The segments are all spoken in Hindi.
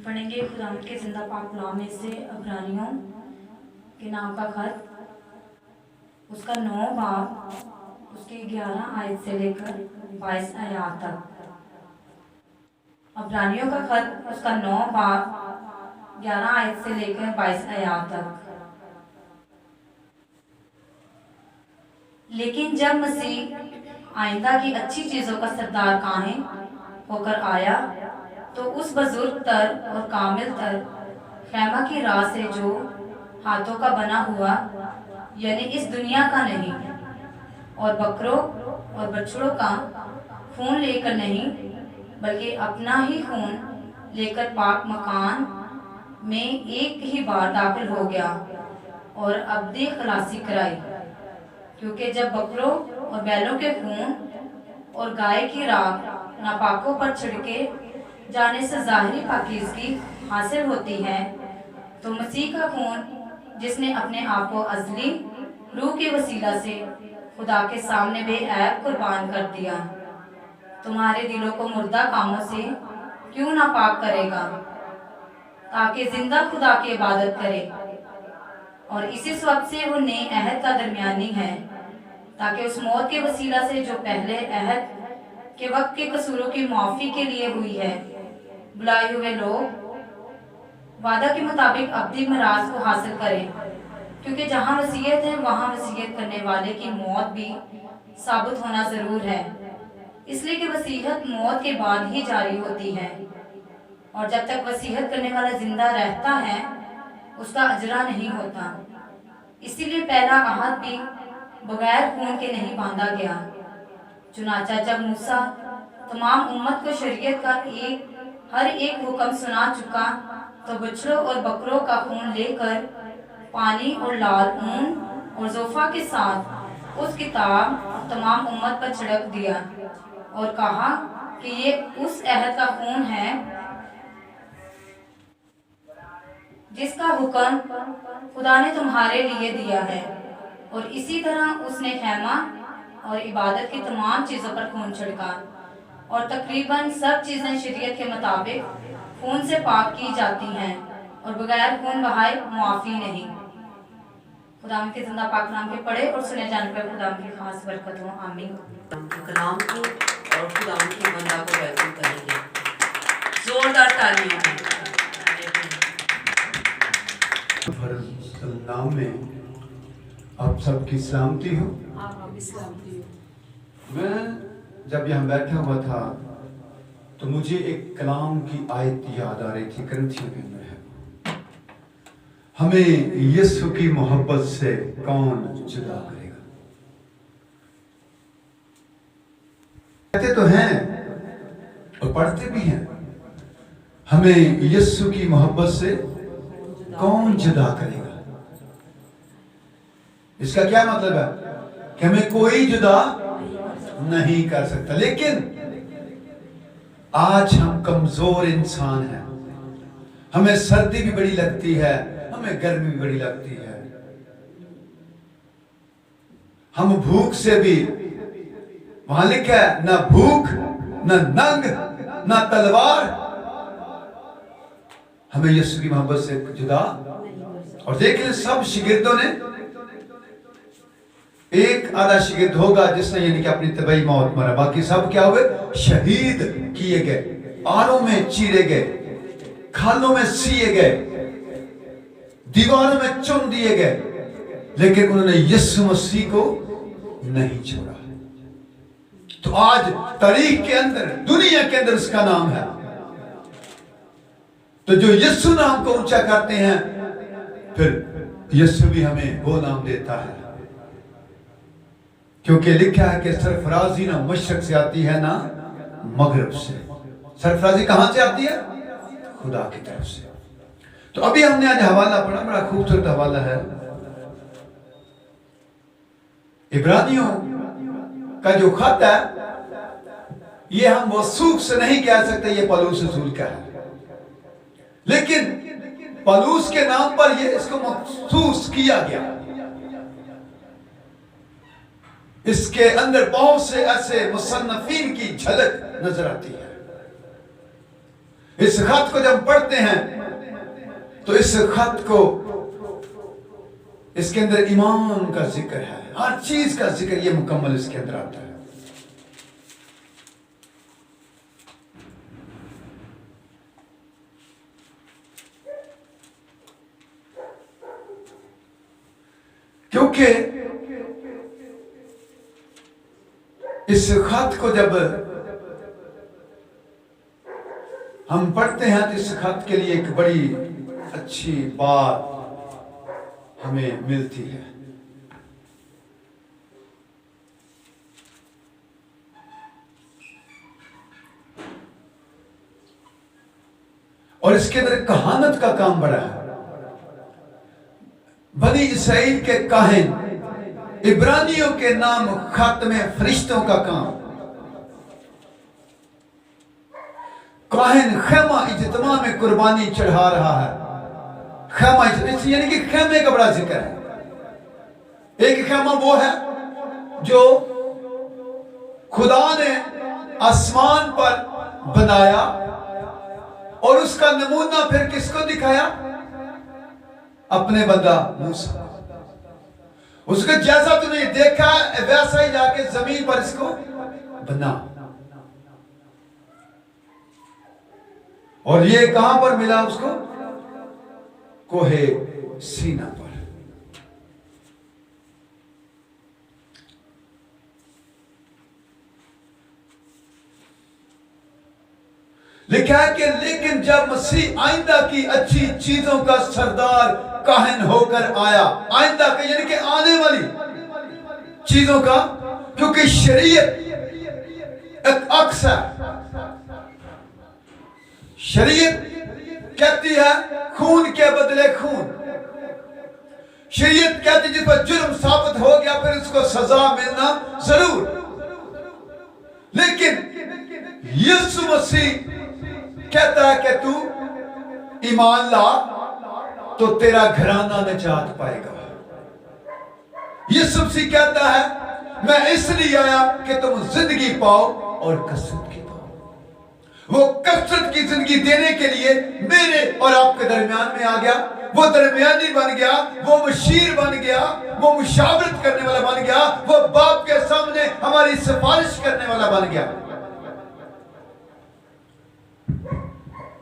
पढ़ेंगे खुदावंद के जिंदा पाक कलाम में से अब्रानियों के नाम का खत, उसका 9 बाब उसके 11 आयत से लेकर 22 आयत तक। अब्रानियों का खत उसका 9 बाब 11 आयत से लेकर 22 आयत तक। लेकिन जब मसीह आइंदा की अच्छी चीजों का सरदार काहिन होकर आया तो उस बुजुर्ग तर और कामिल तर खैमा की राह से जो हाथों का बना हुआ यानी इस दुनिया का नहीं और बकरों और बछड़ों का खून लेकर नहीं बल्कि अपना ही खून लेकर पाक मकान में एक ही बार दाखिल हो गया और अब्दी खलासी कराई। क्योंकि जब बकरों और बैलों के खून और गाय की राख नापाकों पर छिड़के जाने से ज़ाहिरी पाकीज़गी हासिल होती है, तो मसीह का खून जिसने अपने आप को अज़ली रूह के वसीला से खुदा के सामने बेऐब कुर्बान कर दिया, तुम्हारे दिलों को मुर्दा कामों से क्यों नापाक करेगा, ताकि जिंदा खुदा की इबादत करे। और इसी वक्त से वो नए अहद का दरमियानी है, ताकि उस मौत के वसीला से जो पहले अहद के वक्त के कसूरों की माफ़ी के लिए हुई है, बुलाए हुए लोग वादा के मुताबिक अब्दी मराज को हासिल करें। क्योंकि जहाँ वसीयत है वहाँ वसीयत करने वाले की मौत भी साबित होना ज़रूर है, इसलिए कि वसीयत मौत के बाद ही जारी होती है, और जब तक वसीयत करने वाला जिंदा रहता है उसका अजरा नहीं होता। इसीलिए पहला अहद भी बगैर खून के नहीं बांधा गया। चुनाचा जब मूसा तमाम उम्मत को शरीयत का हर एक हुक्म सुना चुका, तो बछड़ों और बकरों का खून लेकर पानी और लाल ऊन और जोफा के साथ उस किताब तमाम उम्मत पर छिड़क दिया और कहा कि ये उस अहद का खून है जिसका हुक्म खुदा ने तुम्हारे लिए दिया है। और इसी तरह उसने खैमा और इबादत की तमाम चीज़ों पर खून छिड़का, और तकरीबन सब चीज़ें शरीयत के मुताबिक खून से पाक की जाती हैं, और बगैर खून बहाए मुआफ़ी नहीं। खुदा के जिंदा पाक नाम के पढ़े और सुने जाने पर खुदा की खास बरकत हो, आमीन। कलाम को और खुदा के बंदा को वेलकम करेंगे जोरदार तालियों में। नाम में आप सबकी सलामती हो। मैं जब यहाँ बैठा हुआ था तो मुझे एक कलाम की आयत याद आ रही थी, ग्रंथियों के अंदर है, हमें यीशु की मोहब्बत से कौन जुदा करेगा। कहते तो हैं और पढ़ते भी हैं, हमें यीशु की मोहब्बत से कौन जुदा करेगा। इसका क्या मतलब है कि हमें कोई जुदा नहीं कर सकता। लेकिन आज हम कमजोर इंसान हैं, हमें सर्दी भी बड़ी लगती है, हमें गर्मी भी बड़ी लगती है, हम भूख से भी, वहां लिखा है ना भूख ना नंग ना तलवार, हमें यीशु की मोहब्बत से जुदा। और देखिए सब शिगिर्दों ने, एक आधा शिगिर्द होगा जिसने यानी कि अपनी तबई मौत मरा, बाकी सब क्या हुए, शहीद किए गए, आरों में चीरे गए, खालों में सिए गए, दीवारों में चुन दिए गए, लेकिन उन्होंने यीशु मसीह को नहीं छोड़ा। तो आज तारीख के अंदर, दुनिया के अंदर उसका नाम है। तो जो यीशु नाम को ऊंचा करते हैं, फिर यीशु भी हमें वो नाम देता है, क्योंकि लिखा है कि सरफराजी ना मशरक से आती है ना मगरब से। सरफराजी कहां से आती है? खुदा की तरफ से। तो अभी हमने आज हवाला पढ़ा, बड़ा खूबसूरत हवाला है, इब्रानियों का जो खत है, ये हम वसूख से नहीं कह सकते ये पौलुस रसूल का है, लेकिन पौलुस के नाम पर ये इसको मखसूस किया गया। इसके अंदर बहुत से ऐसे मुसन्नफीन की झलक नजर आती है। इस खत को जब पढ़ते हैं तो इस खत को, इसके अंदर ईमान का जिक्र है, हर चीज का जिक्र ये मुकम्मल इसके अंदर आता है। क्योंकि इस खत को जब हम पढ़ते हैं तो इस खत के लिए एक बड़ी अच्छी बात हमें मिलती है। और इसके अंदर कहानत का काम बड़ा है। बनी इसराइल के काहिन, इब्रानियों के नाम खत में फरिश्तों का काम। काहिन खेमा इज्तिमा में कुर्बानी चढ़ा रहा है। खेमा यानी कि खेमे का बड़ा जिक्र है। एक खेमा वो है जो खुदा ने आसमान पर बनाया और उसका नमूना फिर किसको दिखाया? अपने बंदा मूसा। उसको जैसा तूने देखा वैसा ही जाके जमीन पर इसको बना। और ये कहां पर मिला उसको? कोहे सीना पर। लिखा है कि लेकिन जब मसीह आइंदा की अच्छी चीजों का सरदार काहिन होकर आया, आइंदा का यानी कि आने वाली चीजों का, क्योंकि शरीयत एक अक्स है। शरीयत कहती है खून के बदले खून। शरीयत कहती है जिस पर जुर्म साबित हो गया फिर उसको सजा मिलना जरूर। लेकिन यीशु मसीह कहता है कि तू ईमान ला तो तेरा घराना निजात पाएगा। यीशु मसीह कहता है मैं इसलिए आया कि तुम जिंदगी पाओ और कसरत की पाओ। वो कसरत की जिंदगी देने के लिए मेरे और आपके दरमियान में आ गया। वो दरमियानी बन गया, वो मुशीर बन गया, वो मुशावरत करने वाला बन गया, वो बाप के सामने हमारी सिफारिश करने वाला बन गया।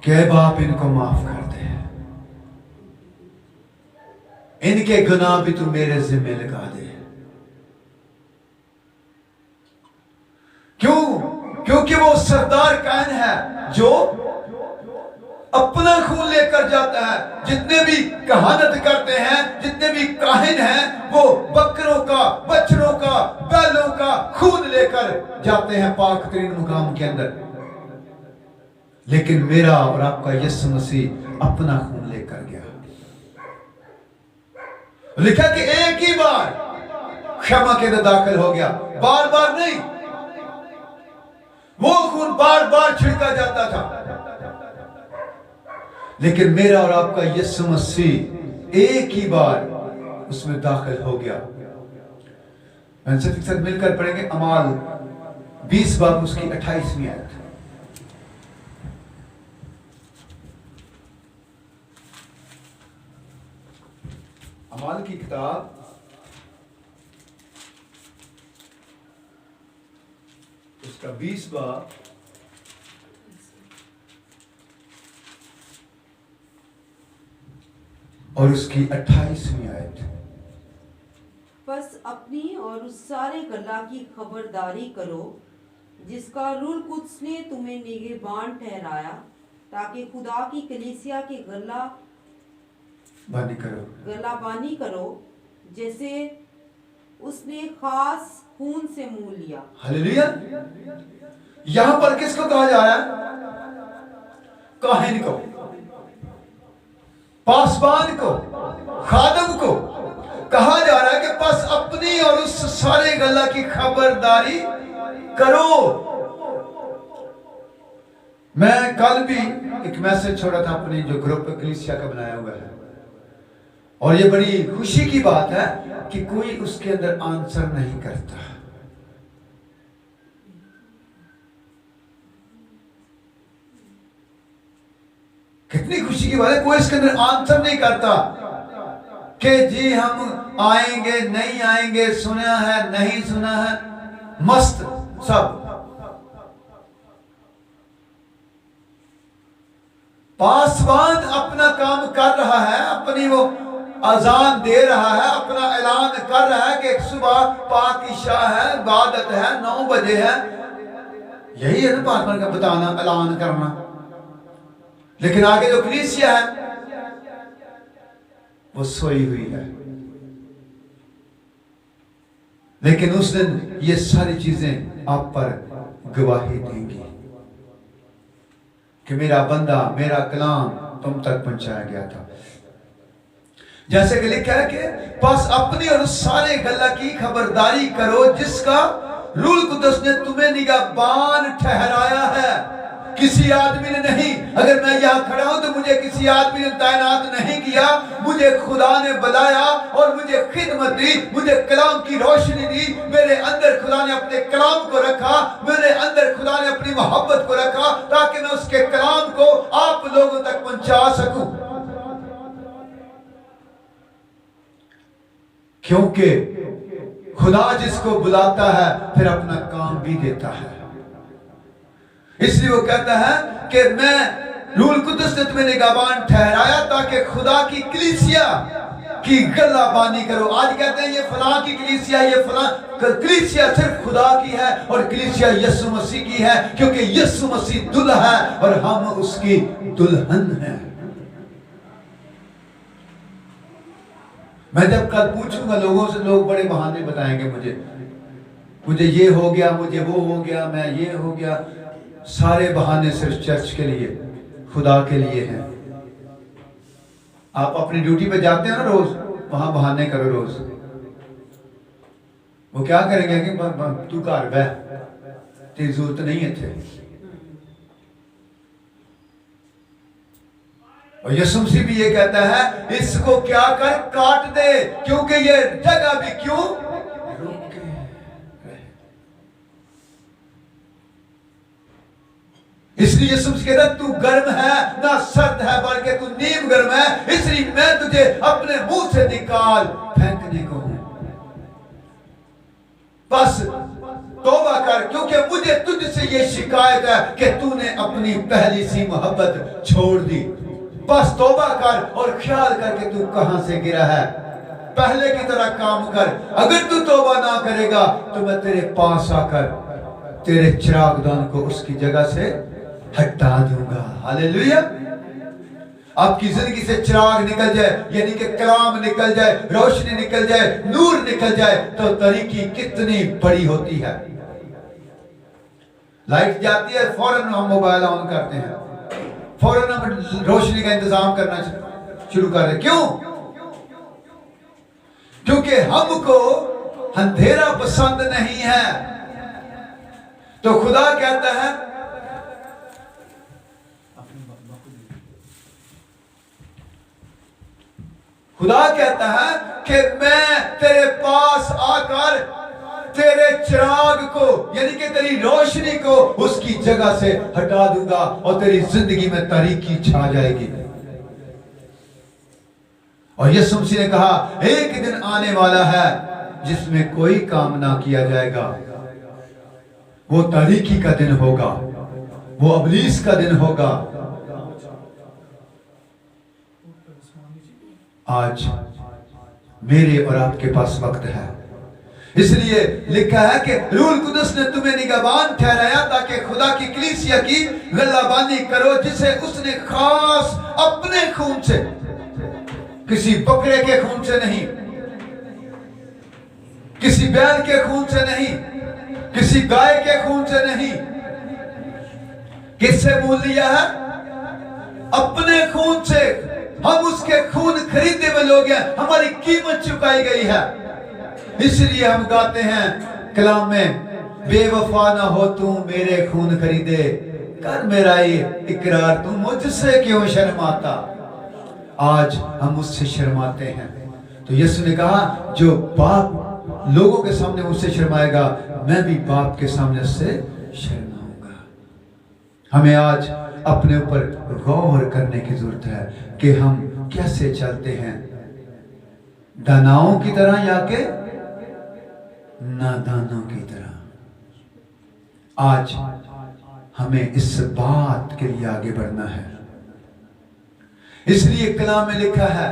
कि बाप इनको माफ कर दे, इनके गुनाह भी तू मेरे जिम्मे लगा दे। क्यों? क्योंकि वो सरदार काहिन है जो अपना खून लेकर जाता है। जितने भी कहानत करते हैं, जितने भी काहिन हैं, वो बकरों का, बछड़ों का, बैलों का खून लेकर जाते हैं पाक तरीन मुकाम के अंदर। लेकिन मेरा और आपका यीशु मसीह अपना खून लेकर गया। लिखा कि एक ही बार क्षमा के अंदर दाखिल हो गया, बार बार नहीं। वो खून बार बार छिड़का जाता था, लेकिन मेरा और आपका यीशु मसीह एक ही बार उसमें दाखिल हो गया। साथ मिलकर पढ़ेंगे अमाल 20 बाब उसकी 28वीं आयत। अमाल की किताब उसका 20 बाब और उसकी 28वीं आयत। बस अपनी और उस सारे गल्ला की खबरदारी करो जिसका रूल कुद्स ने तुम्हें निगहबान ठहराया, ताकि खुदा की कलीसिया की गलाबानी करो जैसे उसने खास खून से मुंह लिया। हालेलुया। यहां पर किसको कहा जा रहा है? काहिन को, पासबान को, खादम को कहा जा रहा है कि बस अपनी और उस सारे गल्ला की खबरदारी करो। मैं कल भी एक मैसेज छोड़ा था अपनी जो ग्रुप कलीसिया का बनाया हुआ है, और ये बड़ी खुशी की बात है कि कोई उसके अंदर आंसर नहीं करता। खुशी की बात है, कोई इसके अंदर आंसर नहीं करता कि जी हम आएंगे नहीं आएंगे, सुना है नहीं सुना है, मस्त सब। पासवान अपना काम कर रहा है, अपनी वो अजान दे रहा है, अपना ऐलान कर रहा है कि सुबह पाकीशाह है, इबादत है, 9 बजे है। यही है ना पासवान का बताना, ऐलान करना। लेकिन आगे जो कलीसिया है वो सोई हुई है। लेकिन उस दिन ये सारी चीजें आप पर गवाही देंगी कि मेरा बंदा, मेरा कलाम तुम तक पहुंचाया गया था। जैसे कि लिखा है कि बस अपनी और उस सारे गल्ला की खबरदारी करो जिसका रूह कुदस ने तुम्हें निगाहबान ठहराया है, किसी आदमी ने नहीं। अगर मैं यहाँ खड़ा हूं तो मुझे किसी आदमी ने तैनात नहीं किया, मुझे खुदा ने बुलाया और मुझे खिदमत दी, मुझे कलाम की रोशनी दी। मेरे अंदर खुदा ने अपने कलाम को रखा, मेरे अंदर खुदा ने अपनी मोहब्बत को रखा, ताकि मैं उसके कलाम को आप लोगों तक पहुंचा सकूं। क्योंकि खुदा जिसको बुलाता है फिर अपना काम भी देता है। इसलिए वो कहता है कि मैं रूह कुदस ने तुम्हें निगाहबान ठहराया ताकि खुदा की कलीसिया की गल्लाबानी करो। आज कहते हैं ये फलां की कलीसिया, ये फलां कलीसिया सिर्फ खुदा की है और कलीसिया यीशु मसीह की है, क्योंकि यीशु मसीह दुल्हा है और हम उसकी दुल्हन हैं। मैं जब कल पूछूंगा लोगों से, लोग बड़े बहाने बताएंगे मुझे ये हो गया, मुझे वो हो गया, मैं ये हो गया। सारे बहाने सिर्फ चर्च के लिए, खुदा के लिए हैं। आप अपनी ड्यूटी पे जाते हैं ना रोज, वहां बहाने करो रोज। वो क्या करेंगे कि तू घर बह, तेरी जरूरत नहीं है थे। और यीशु मसीह भी ये कहता है इसको क्या कर, काट दे, क्योंकि ये जगह भी क्यों रुके रहे। इसलिए यीशु मसीह कहता है तू गर्म है ना सर्द है, बल्कि तू नीम गर्म है, इसलिए मैं तुझे अपने मुंह से निकाल फेंकने को हूं। बस तौबा कर, क्योंकि मुझे तुझसे ये शिकायत है कि तूने अपनी पहली सी मोहब्बत छोड़ दी। बस तौबा कर और ख्याल कर कि तू कहां से गिरा है, पहले की तरह काम कर। अगर तू तौबा ना करेगा तो मैं तेरे पास आकर तेरे चिरागदान को उसकी जगह से हटा दूंगा। हालेलुया। आपकी जिंदगी से चिराग निकल जाए, यानी कि कलाम निकल जाए, रोशनी निकल जाए, नूर निकल जाए, तो तरीकी कितनी बड़ी होती है। लाइट जाती है, फौरन हम मोबाइल ऑन करते हैं, फौरन हम रोशनी का इंतजाम करना शुरू कर रहे। क्यों? क्योंकि हमको अंधेरा पसंद नहीं है। तो खुदा कहता है, खुदा कहता है कि मैं तेरे पास आकर तेरे चिराग को, यानी कि तेरी रोशनी को उसकी जगह से हटा दूंगा और तेरी जिंदगी में तारीकी छा जाएगी। और यीशु मसीह ने कहा एक दिन आने वाला है जिसमें कोई काम ना किया जाएगा। वो तारीकी का दिन होगा, वो अबलीस का दिन होगा। आज मेरे और आपके पास वक्त है, इसलिए लिखा है कि रूह कुदस ने तुम्हें निगाहबान ठहराया ताकि खुदा की कलीसिया की गल्लाबानी करो, जिसे उसने खास अपने खून से, किसी बकरे के खून से नहीं, किसी बैल के खून से नहीं, किसी गाय के खून से नहीं, किससे मोल लिया है? अपने खून से। हम उसके खून खरीदे हुए लोग हैं, हमारी कीमत चुकाई गई है। इसलिए हम गाते हैं कलाम में, बेवफा ना हो तू मेरे खून खरीदे, कर मेरा ये इकरार तू मुझसे क्यों शर्माता। आज हम उससे शर्माते हैं। तो यीशु ने कहा जो बाप लोगों के सामने मुझसे शर्माएगा, मैं भी बाप के सामने उससे शर्माऊंगा। हमें आज अपने ऊपर गौर करने की जरूरत है कि हम कैसे चलते हैं, दानाओं की तरह या के नादानों की तरह। आज हमें इस बात के लिए आगे बढ़ना है। इसलिए कलाम में लिखा है,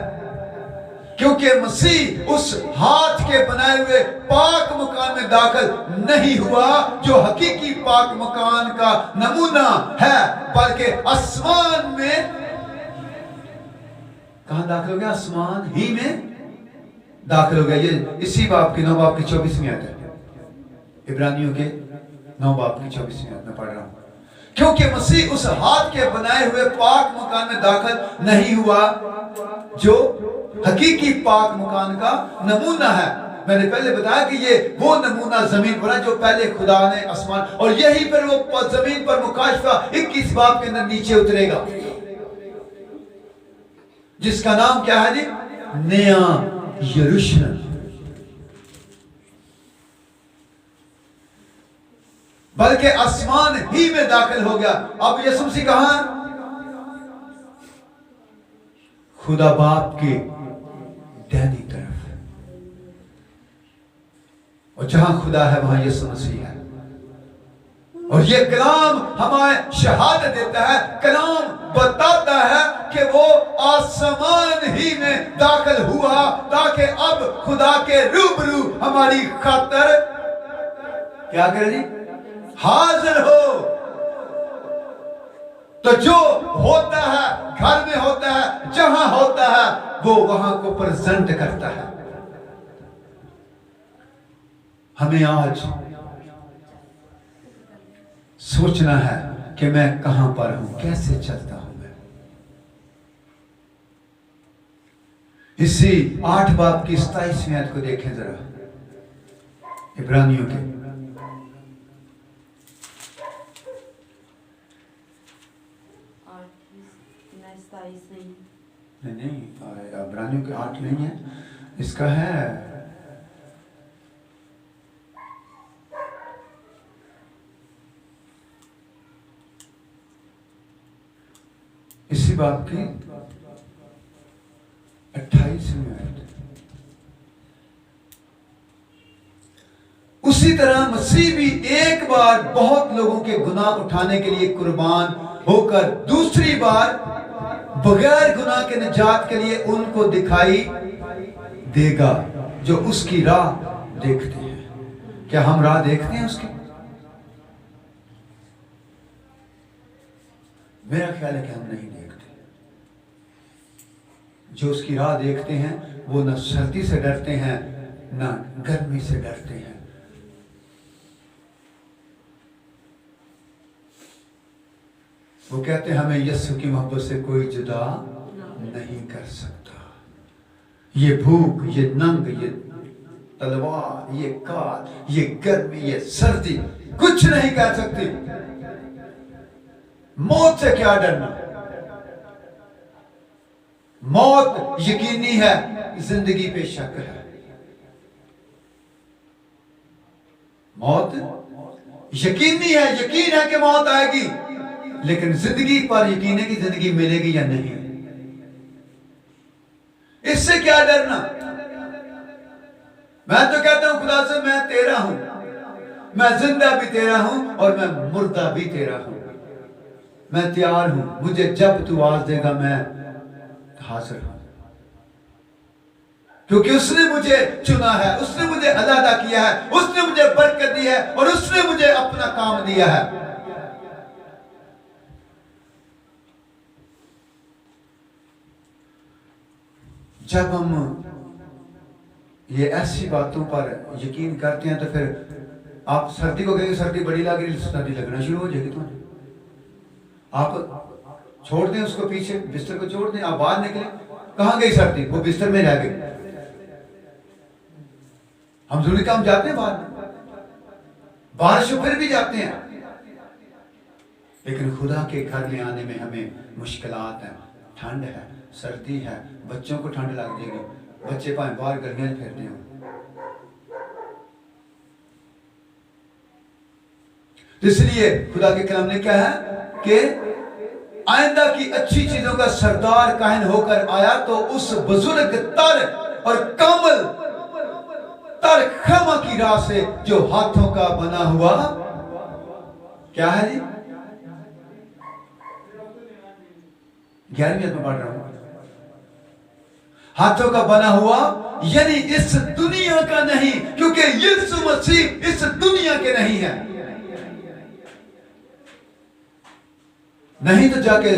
क्योंकि मसीह उस हाथ के बनाए हुए पाक मकान में दाखिल नहीं हुआ जो हकीकी पाक मकान का नमूना है, बल्कि आसमान में कहां दाखिल हो गया? आसमान ही में दाखिल हो गया। ये इसी बाब की 9 बाब की 24वीं आयत है, इब्रानियों के 9 बाब की 24वीं आयत में पढ़ रहा हूं। क्योंकि मसीह उस हाथ के बनाए हुए पाक मकान में दाखिल नहीं हुआ जो हकीकी पाक मकान का नमूना है। मैंने पहले बताया कि ये वो नमूना जमीन पर है जो पहले खुदा ने आसमान, और यही पर वो जमीन पर मुकाशफा 21 बाब के अंदर नीचे उतरेगा, जिसका नाम क्या है जी? नया यरूशलेम। बल्कि आसमान ही में दाखिल हो गया। अब यीशु मसीह कहां है? खुदा बाप की दाहिनी तरफ, और जहां खुदा है वहां यीशु मसीह है। और ये कलाम हमें शहादत देता है, कलाम बताता है कि वो आसमान ही में दाखिल हुआ ताकि अब खुदा के रूबरू हमारी खातिर क्या करे जी? हाजिर हो। तो जो होता है घर में होता है, जहां होता है, वो वहां को प्रेजेंट करता है। हमें आज सोचना है कि मैं कहां पर हूं, कैसे चलता हूं मैं। इसी 8 बाब की 27वीं आयत को देखें जरा, इब्रानियों के। नहीं, इब्रानियों के 8 नहीं है, इसका है इसी बात की 28वीं आयत। उसी तरह मसीह भी एक बार बहुत लोगों के गुनाह उठाने के लिए कुर्बान होकर दूसरी बार बगैर गुनाह के निजात के लिए उनको दिखाई देगा जो उसकी राह देखते हैं। क्या हम राह देखते हैं उसकी? मेरा ख्याल है कि हम नहीं देखते। जो उसकी राह देखते हैं वो न सर्दी से डरते हैं न गर्मी से डरते हैं। वो कहते हैं हमें यीशु की मोहब्बत से कोई जुदा नहीं कर सकता। ये भूख, ये नंग, ये तलवार, ये काल, ये गर्मी, ये सर्दी कुछ नहीं कर सकती। मौत से क्या डरना? मौत यकीनी है, जिंदगी पे शक है। मौत यकीनी है, यकीन है कि मौत आएगी, लेकिन जिंदगी पर यकीन है कि जिंदगी मिलेगी या नहीं। इससे क्या डरना? मैं तो कहता हूं खुदा से, मैं तेरा हूं, मैं जिंदा भी तेरा हूं और मैं मुर्दा भी तेरा हूं। मैं तैयार हूं, मुझे जब तू आवाज देगा मैं हाजिर हूं, क्योंकि उसने मुझे चुना है, उसने मुझे अदा किया है, उसने मुझे बरकत दी है और उसने मुझे अपना काम दिया है। जब हम ये ऐसी बातों पर यकीन करते हैं तो फिर आप सर्दी को कहेंगे सर्दी बड़ी लग रही, सर्दी लगना शुरू हो जाएगी तुम्हें। आप छोड़ दें उसको पीछे, बिस्तर को छोड़ दें, आप बाहर निकले, कहां गई सर्दी? वो बिस्तर में रह गई। हम जरूरी काम जाते हैं बाहर, बारिश फिर भी जाते हैं, लेकिन खुदा के घर में आने में हमें मुश्किलात हैं, ठंड है, सर्दी है, बच्चों को ठंड लग जाएगी, बच्चे भाई बाहर गर्मियां में फिरते हैं। इसलिए खुदा के कलाम ने क्या है कि आइंदा की अच्छी चीजों का सरदार काहिन होकर आया तो उस बुजुर्ग तर और कामल तर खमा की राह से जो हाथों का बना हुआ क्या है जी, 11वीं में पढ़ रहा हूं, हाथों का बना हुआ, यानी इस दुनिया का नहीं, क्योंकि यीशु मसीह इस दुनिया के नहीं है। नहीं तो जाके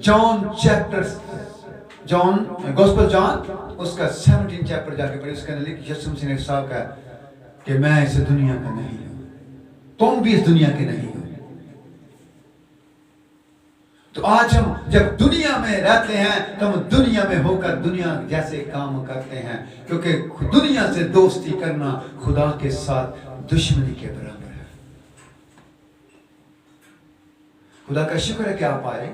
जॉन गॉस्पेल जॉन उसका 17 चैप्टर जाके पढ़िए, उसके अंदर यीशु मसीह ने साफ कहा कि मैं इस दुनिया का नहीं हूं, तुम भी इस दुनिया के नहीं हो। तो आज हम जब दुनिया में रहते हैं तो हम दुनिया में होकर दुनिया जैसे काम करते हैं, क्योंकि दुनिया से दोस्ती करना खुदा के साथ दुश्मनी के बराबर है। खुदा का शुक्र है कि आप आए।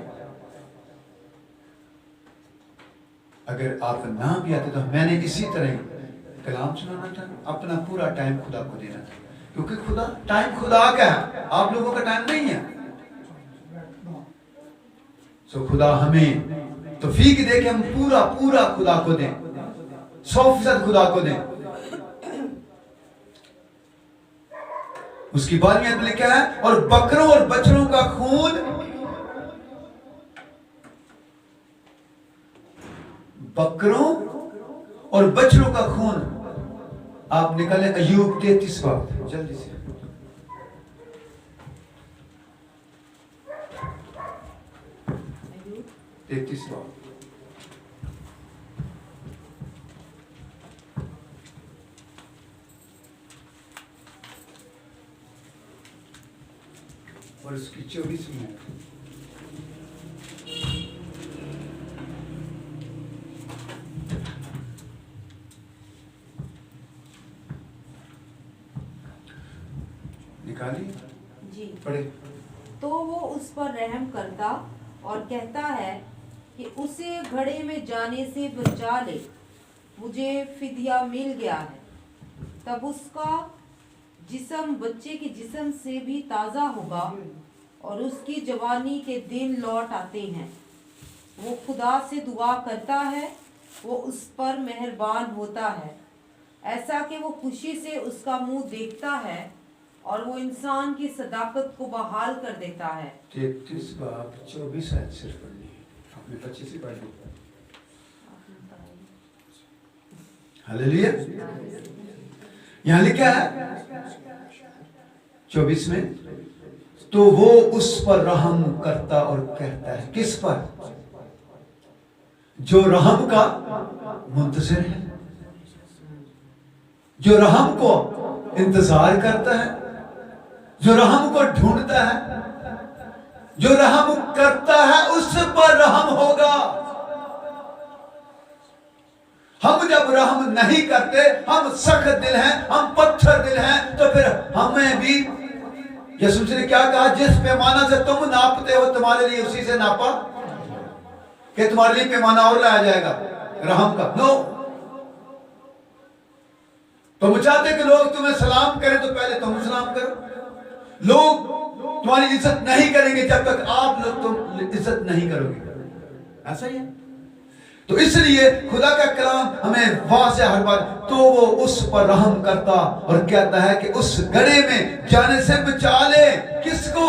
अगर आप ना भी आते तो मैंने इसी तरह कलाम सुनाना था, अपना पूरा टाइम खुदा को देना था, क्योंकि खुदा टाइम खुदा का है, आप लोगों का टाइम नहीं है। तो खुदा हमें तौफीक दे कि हम पूरा खुदा को दें, 100% खुदा को दें। उसकी बात में लिखा है, और बकरों और बछड़ों का खून, बकरों और बछड़ों का खून आप निकाले अय्यूब 33 बाब, जल्दी से। और उसकी 24 में निकाली जी पढ़े। तो वो उस पर रहम करता और कहता है कि उसे घड़े में जाने से बचा ले, मुझे फिदिया मिल गया है। तब उसका जिस्म बच्चे के जिस्म से भी ताज़ा होगा और उसकी जवानी के दिन लौट आते हैं। वो खुदा से दुआ करता है, वो उस पर मेहरबान होता है, ऐसा कि वो खुशी से उसका मुंह देखता है और वो इंसान की सदाकत को बहाल कर देता है। 33 बाब 24 आयत सिर्फ पढ़नी है, आपने 25 ही पढ़ ली। हालेलुया। यहाँ लिखा है 24 में, तो वो उस पर रहम करता और कहता है, किस पर? जो रहम का मुंतज़िर है, जो रहम को इंतजार करता है, जो रहम को ढूंढता है, जो रहम करता है, उस पर रहम होगा। हम जब रहम नहीं करते, हम सख्त दिल हैं, हम पत्थर दिल हैं, तो फिर हमें भी यीशु ने क्या कहा, जिस पैमाना से तुम नापते हो तुम्हारे लिए उसी से नापा, कि तुम्हारे लिए पैमाना और लाया जाएगा रहम का। नो, तुम चाहते कि लोग तुम्हें सलाम करें तो पहले तुम सलाम करो। लोग तुम्हारी इज्जत नहीं करेंगे जब तक आप लोग तुम इज्जत नहीं करोगे। ऐसा ही है। तो इसलिए खुदा का कलाम हमें वाज़ेह हर बार, तो वो उस पर रहम करता और कहता है कि उस गड्ढे में जाने से बचा ले। किसको?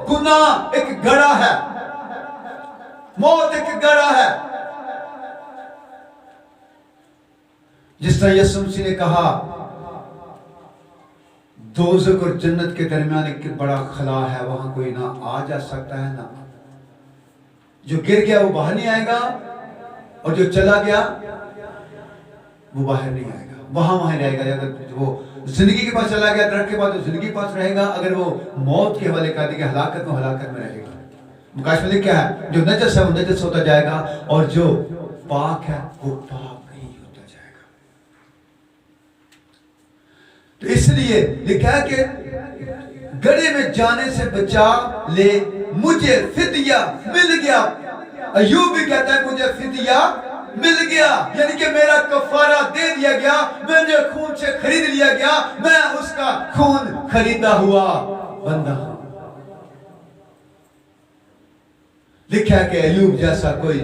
गुनाह एक गड्ढा है, मौत एक गड्ढा है। जिस तरह यीशु मसीह ने कहा, दोज़ख और जन्नत के दरमियान एक बड़ा खला है, वहां कोई ना आ जा सकता है, ना जो गिर गया वो बाहर नहीं आएगा, और जो चला गया वो बाहर नहीं आएगा, वहां रहेगा। अगर वो जिंदगी के पास चला गया दरख्त के पास, तो जिंदगी के पास रहेगा। अगर वो मौत के हवाले कर देगा, हलाकत में, हलाकत में रहेगा। मुकाश में क्या है, जो नजस है वो नजस होता जाएगा, और जो पाक है वो पाक ही होता जाएगा। तो इसलिए लिखा है कि गड्ढे में जाने से बचा ले, मुझे फिदिया मिल गया। अय्यूब भी कहता है, मुझे फिदिया मिल गया, यानी कि मेरा कफारा दे दिया गया, मेरे खून से खरीद लिया गया, मैं उसका खून खरीदा हुआ बंदा हूं। लिखा कि अय्यूब जैसा कोई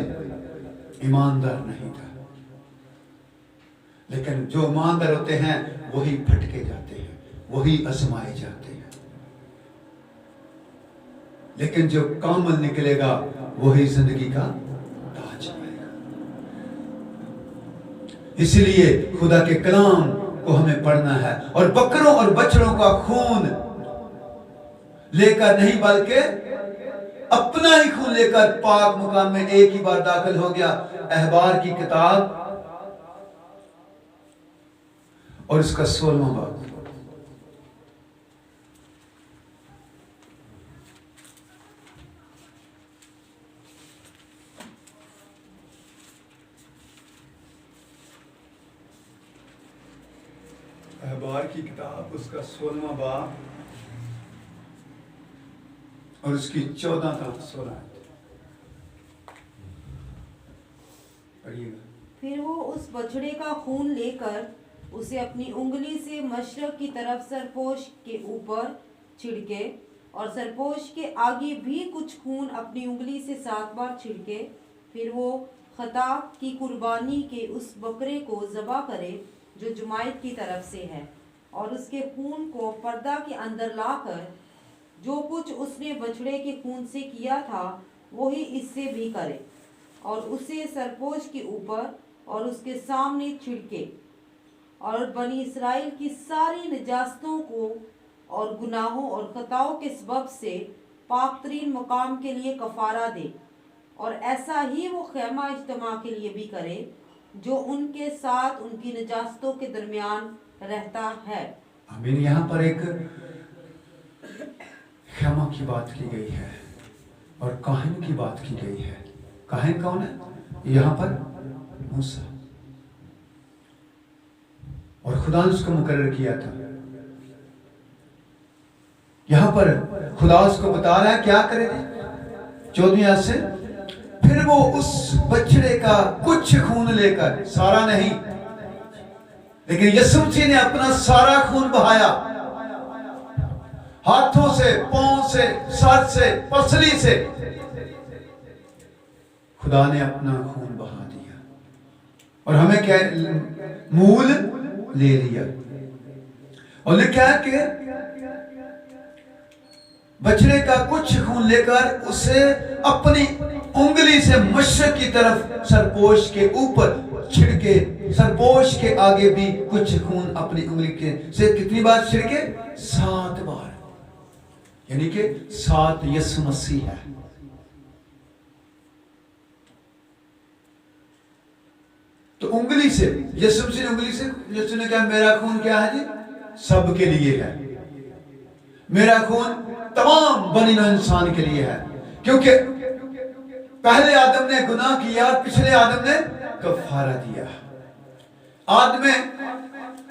ईमानदार नहीं था, लेकिन जो ईमानदार होते हैं वही भटके जाते हैं, वही आजमाए जाते हैं, लेकिन जो कामिल निकलेगा वही जिंदगी का ताज पाएगा। इसलिए खुदा के कलाम को हमें पढ़ना है और बकरों और बछड़ों का खून लेकर नहीं बल्कि अपना ही खून लेकर पाक मुकाम में एक ही बार दाखिल हो गया। अहबार की किताब और इसका 16वां बाब। अहबार की किताब उसका 16वां बाब और उसकी 14 था 16। पढ़िएगा। फिर वो उस बछड़े का खून लेकर उसे अपनी उंगली से मशरक की तरफ सरपोश के ऊपर छिड़के और सरपोश के आगे भी कुछ खून अपनी उंगली से 7 बार छिड़के। फिर वो खता की कुर्बानी के उस बकरे को ज़बह करे जो जुमायत की तरफ से है, और उसके खून को पर्दा के अंदर लाकर जो कुछ उसने बछड़े के खून से किया था वही इससे भी करे, और उसे सरपोश के ऊपर और उसके सामने छिड़के और बनी इसराइल की सारी निजास्तों को और गुनाहों और खताओं के सबब से पाकतरीन मकाम के लिए कफारा दे। और ऐसा ही वो खैमा इज्तिमा के लिए भी करे जो उनके साथ उनकी निजास्तों के दरमियान रहता है। आमीन। यहाँ पर एक खैमा की बात की गई है और काहिन की बात की गई है। काहिन कौन है? यहाँ पर मूसा, और खुदा ने उसको मुकर्रर किया था। यहाँ पर खुदा उसको बता रहा है क्या करेगा। 14वीं आयत से, फिर वो उस बछड़े का कुछ खून लेकर, सारा नहीं लेकिन यीशु मसीह ने अपना सारा खून बहाया, हाथों से, पांव से, सर से, पसली से खुदा ने अपना खून बहा दिया और हमें क्या मूल ले लिया। और लिखा है कि बछड़े का कुछ खून लेकर उसे अपनी उंगली से मशरक की तरफ सरपोश के ऊपर छिड़के, सरपोश के आगे भी कुछ खून अपनी उंगली के से कितनी बार छिड़के? 7 बार, यानी कि 7 यीशु मसीह है। तो उंगली से यीशु मसीह ने उंगली से, यीशु ने कहा मेरा खून क्या है जी? सबके लिए है। मेरा खून तमाम बनी नौ इंसान के लिए है, क्योंकि पहले आदम ने गुनाह किया, पिछले आदम ने कफारा दिया। आदम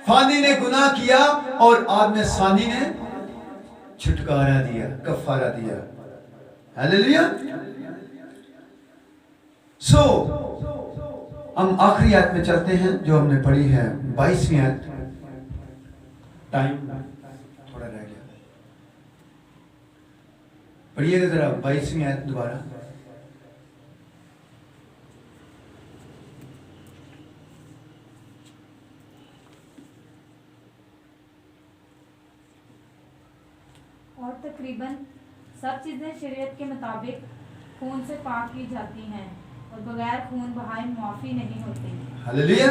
फानी ने गुनाह किया और आदम सानी ने छुटकारा दिया, कफारा दिया। हालेलुया। सो हम आखिरी आयत में चलते हैं जो हमने पढ़ी है, 22वीं आयत। टाइम थोड़ा रह गया, पढ़िएगा जरा 22वीं आयत दोबारा। और तकरीबन सब चीज़ें शरीयत के मुताबिक खून से पाक की जाती हैं और बगैर खून बहाए माफी नहीं होती। हालेलुया।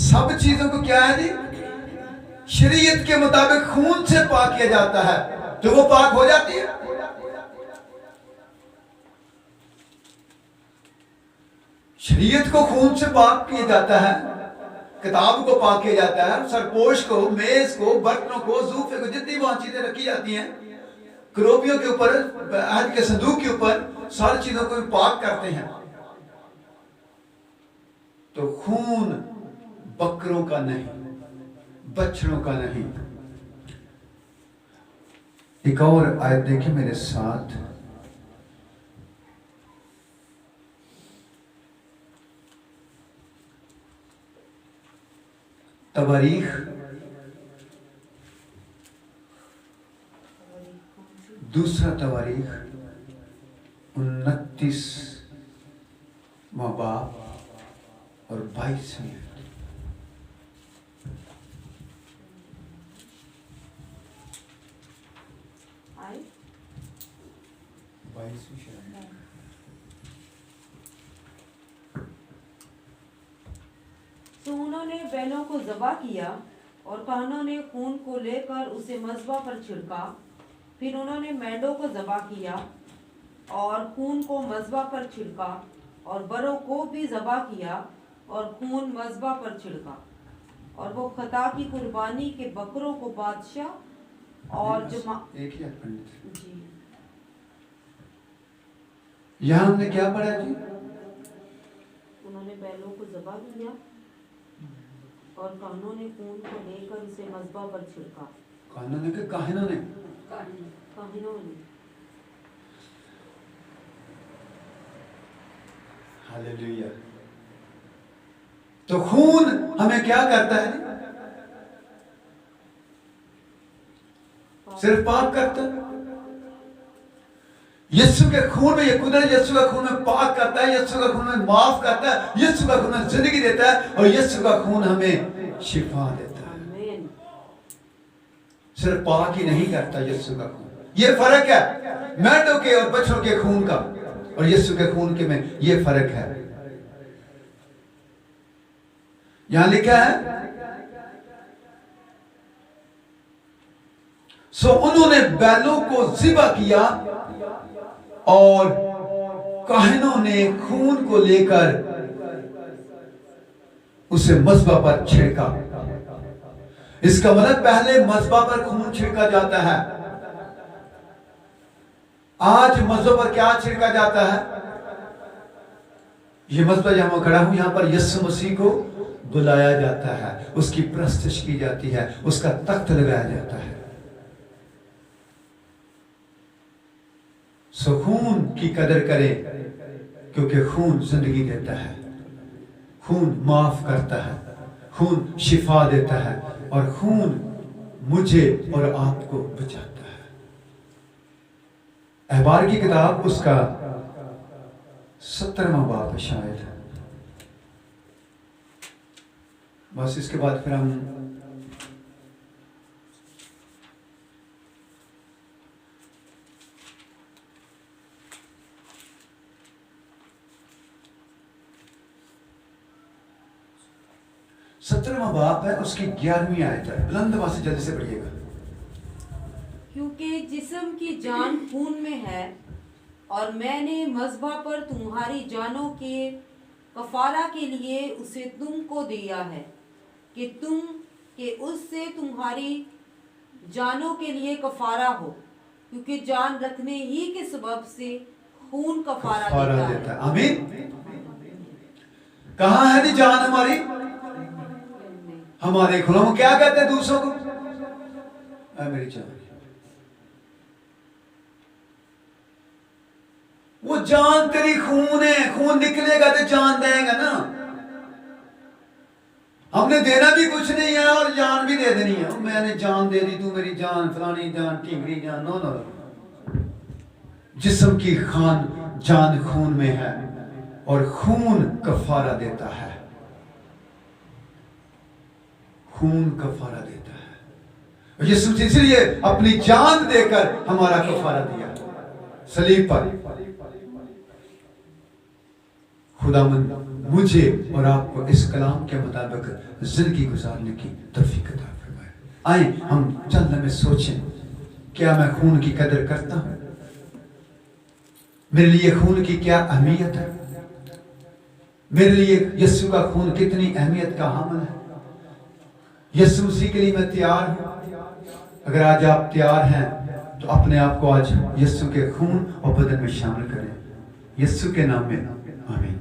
सब चीजों को क्या है जी? शरीयत के मुताबिक खून से पाक किया जाता है, तो वो पाक हो जाती है। शरीयत को खून से पाक किया जाता है, किताब को पाक किया जाता है, सरपोश को, मेज को, बर्तनों को, जूफे को, जितनी वहां चीजें रखी जाती हैं, क्रोबियों के ऊपर, अहद के संदूक के ऊपर, सारी चीजों को भी पाक करते हैं। तो खून बकरों का नहीं, बछड़ों का नहीं। एक और आयत देखिए मेरे साथ, तवारीख दूसरा तवारीख 29वां बाब और 22वीं आए 22वीं शायद। तो उन्होंने बैलों को ज़बा किया और काहनों ने खून को लेकर उसे मज़बा पर छिड़का। फिर उन्होंने मेंढों को ज़बा किया और खून को मज़बा पर छिड़का और बरों को भी ज़बा किया और खून मज़बा पर छिड़का। और वो खता की कुर्बानी के बकरों को बादशाह और एक ही पंडित। जी यहाँ हमने क्या पढ़ा जी? उन्होंने बैलों को ज़बा किया और काहनों ने खून को लेकर उसे मज़बा पर छिड़का। काहनों ने कि काहिनों ने? काहनों ने। हालेलुया। तो खून हमें क्या करता है? सिर्फ पाप करता है। यीशु के खून में ये कुदरत यीशु का खून में पाक करता है, यीशु का खून में माफ करता है, यीशु का खून में जिंदगी देता है और यीशु का खून हमें शिफा देता है। सिर्फ पाक ही नहीं करता यीशु का खून। ये फर्क है मेंढों के और बछड़ों के खून का और यीशु के खून के में ये फर्क है। यहां लिखा है सो उन्होंने बैलों को ज़िबा किया और काहिनों ने खून को लेकर उसे मज़बा पर छिड़का। इसका मतलब पहले मज़बा पर खून छिड़का जाता है। आज मज़बा पर क्या छिड़का जाता है? ये मज़बा जहां मैं खड़ा हूं यहां पर यीशु मसीह को बुलाया जाता है, उसकी प्रस्तुति की जाती है, उसका तख्त लगाया जाता है। सो खून की कदर करें क्योंकि खून जिंदगी देता है, खून माफ करता है, खून शिफा देता है और खून मुझे और आपको बचाता है। अहबार की किताब उसका 17वां बाब है शायद। बस इसके बाद फिर हम सत्रहवां बाप है उसकी 11वीं आयत है। बुलंद आवाज से जल्दी से पढ़िएगा। क्योंकि जिस्म की जान खून में है और मैंने मज़बा पर तुम्हारी जानों के कफारा के लिए उसे तुमको दिया है कि उससे तुम्हारी जानों के लिए कफारा हो, क्योंकि जान रखने ही के सबब से खून कफारा देता है। आमीन। कहाँ है नी जान हमारी? हमारे खून। हम क्या कहते हैं दूसरों को? मेरी जान। वो जान तेरी खून है, खून निकलेगा तो जान देगा ना। हमने देना भी कुछ नहीं है और जान भी दे देनी है। मैंने जान दे दी, तू मेरी जान, फलानी जान, टिंगरी जान। नो नो, जिस्म की जान खून में है और खून कफारा देता है। खून कफारा देता है। यीशु इसलिए अपनी जान देकर हमारा कफारा दिया सलीब पर। खुदावंद मुझे और आपको इस कलाम के मुताबिक जिंदगी गुजारने की तौफीक अता फरमाए। आए हम चंद में सोचें, क्या मैं खून की कदर करता हूं? मेरे लिए खून की क्या अहमियत है? मेरे लिए यीशु का खून कितनी अहमियत का हामिल है? यीशु मसीह के लिए मैं तैयार हूं। अगर आज आप तैयार हैं तो अपने आप को आज यीशु के खून और बदन में शामिल करें। यीशु के नाम में आमीन।